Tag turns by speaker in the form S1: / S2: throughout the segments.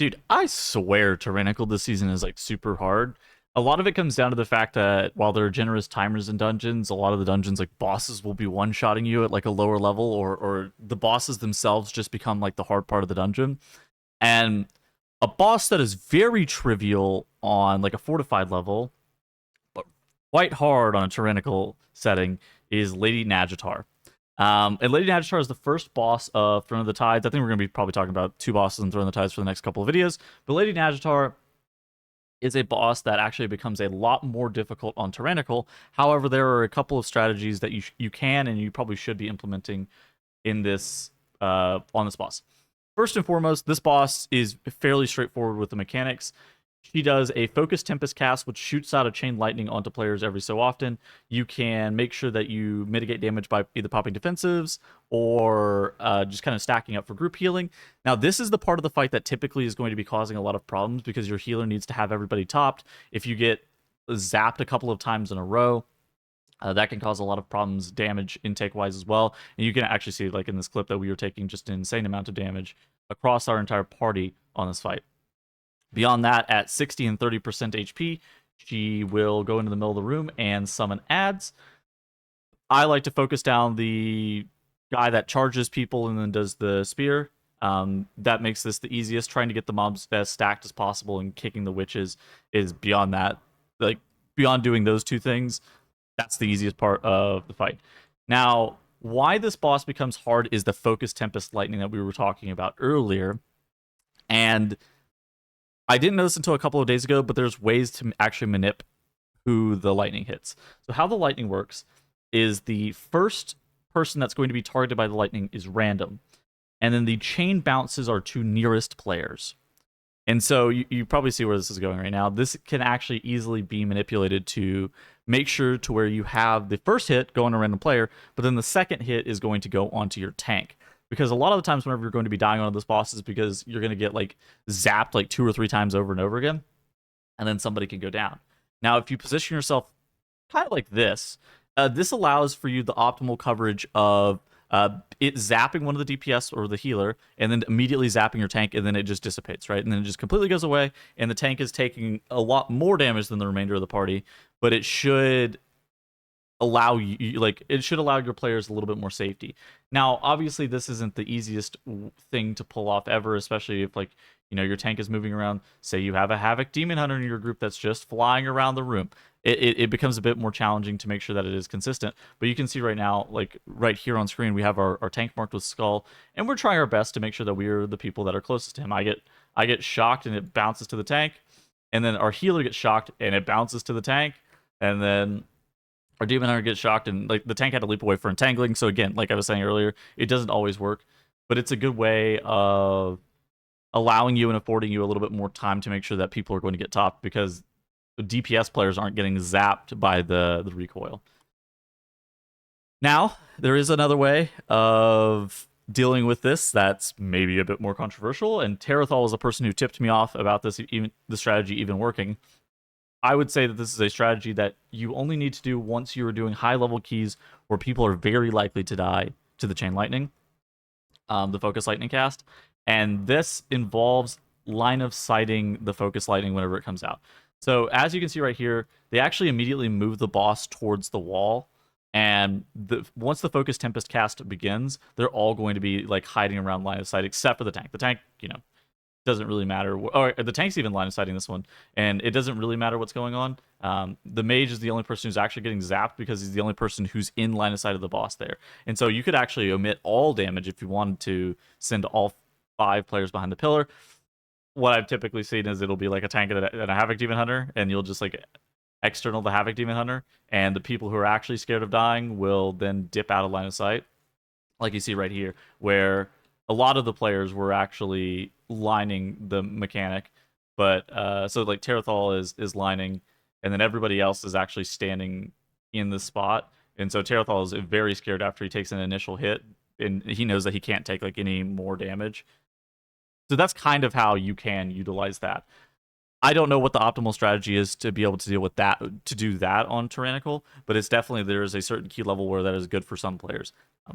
S1: Dude, I swear Tyrannical this season is like super hard. A lot of it comes down to the fact that while there are generous timers in dungeons, a lot of the dungeons like bosses will be one-shotting you at like a lower level, or the bosses themselves just become like the hard part of the dungeon. And a boss that is very trivial on like a fortified level, but quite hard on a tyrannical setting, is Lady Naz'jar. And Lady Naz'jar is the first boss of Throne of the Tides. I think we're going to be probably talking about two bosses in Throne of the Tides for the next couple of videos. But Lady Naz'jar is a boss that actually becomes a lot more difficult on Tyrannical. However, there are a couple of strategies that you can and you probably should be implementing in this on this boss. First and foremost, this boss is fairly straightforward with the mechanics. She does a Focused Tempest cast, which shoots out a chain lightning onto players every so often. You can make sure that you mitigate damage by either popping defensives or just kind of stacking up for group healing. Now, this is the part of the fight that typically is going to be causing a lot of problems because your healer needs to have everybody topped. If you get zapped a couple of times in a row, that can cause a lot of problems damage intake-wise as well. And you can actually see, like in this clip, that we were taking just an insane amount of damage across our entire party on this fight. Beyond that, at 60 and 30% HP, she will go into the middle of the room and summon adds. I like to focus down the guy that charges people and then does the spear. That makes this the easiest. Trying to get the mobs as stacked as possible and kicking the witches is beyond that. Like, beyond doing those two things, that's the easiest part of the fight. Now, why this boss becomes hard is the Focused Tempest lightning that we were talking about earlier. And I didn't know this until a couple of days ago, but there's ways to actually manip who the lightning hits. So how the lightning works is the first person that's going to be targeted by the lightning is random. And then the chain bounces are to nearest players. And so you probably see where this is going right now. This can actually easily be manipulated to make sure to where you have the first hit go on a random player, but then the second hit is going to go onto your tank. Because a lot of the times whenever you're going to be dying on this boss is because you're going to get like zapped like 2 or 3 times over and over again, and then somebody can go down. Now, if you position yourself kind of like this, this allows for you the optimal coverage of it zapping one of the DPS or the healer, and then immediately zapping your tank, and then it just dissipates, right? And then it just completely goes away, and the tank is taking a lot more damage than the remainder of the party, but it should allow you, like, it should allow your players a little bit more safety. Now, obviously, this isn't the easiest thing to pull off ever, especially if, like, you know, your tank is moving around. Say you have a Havoc Demon Hunter in your group that's just flying around the room. It becomes a bit more challenging to make sure that it is consistent. But you can see right now, like right here on screen, we have our tank marked with Skull, and we're trying our best to make sure that we're the people that are closest to him. I get shocked and it bounces to the tank, and then our healer gets shocked and it bounces to the tank, and then our Demon Hunter gets shocked and like the tank had to leap away for entangling. So again, like I was saying earlier, it doesn't always work, but it's a good way of allowing you and affording you a little bit more time to make sure that people are going to get topped, because the DPS players aren't getting zapped by the recoil. Now, there is another way of dealing with this that's maybe a bit more controversial, and Terathal is a person who tipped me off about this, even the strategy even working. I would say that this is a strategy that you only need to do once you are doing high-level keys where people are very likely to die to the Chain Lightning, the Focus Lightning cast. And this involves line of sighting the Focus Lightning whenever it comes out. So as you can see right here, they actually immediately move the boss towards the wall. And once the Focused Tempest cast begins, they're all going to be like hiding around line of sight, except for the tank. The tank, you know, doesn't really matter. Or the tank's even line of sighting this one, and it doesn't really matter what's going on. The mage is the only person who's actually getting zapped because he's the only person who's in line of sight of the boss there. And so you could actually omit all damage if you wanted to send all 5 players behind the pillar. What I've typically seen is it'll be like a tank and a Havoc Demon Hunter, and you'll just like external the Havoc Demon Hunter, and the people who are actually scared of dying will then dip out of line of sight, like you see right here, where a lot of the players were actually lining the mechanic, but so like Terathal is lining, and then everybody else is actually standing in the spot, and so Terathal is very scared after he takes an initial hit, and he knows that he can't take like any more damage. So that's kind of how you can utilize that. I don't know what the optimal strategy is to be able to deal with that, to do that on Tyrannical, but it's definitely, there is a certain key level where that is good for some players.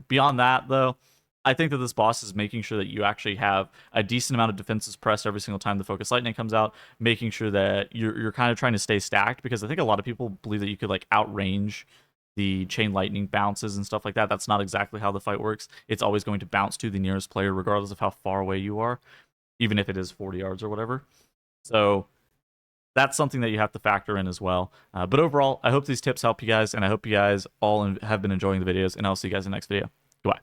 S1: Beyond that, though, I think that this boss is making sure that you actually have a decent amount of defenses pressed every single time the Focus Lightning comes out, making sure that you're kind of trying to stay stacked, because I think a lot of people believe that you could like outrange the Chain Lightning bounces and stuff like that. That's not exactly how the fight works. It's always going to bounce to the nearest player regardless of how far away you are, even if it is 40 yards or whatever. So that's something that you have to factor in as well. But overall, I hope these tips help you guys, and I hope you guys all have been enjoying the videos, and I'll see you guys in the next video. Goodbye.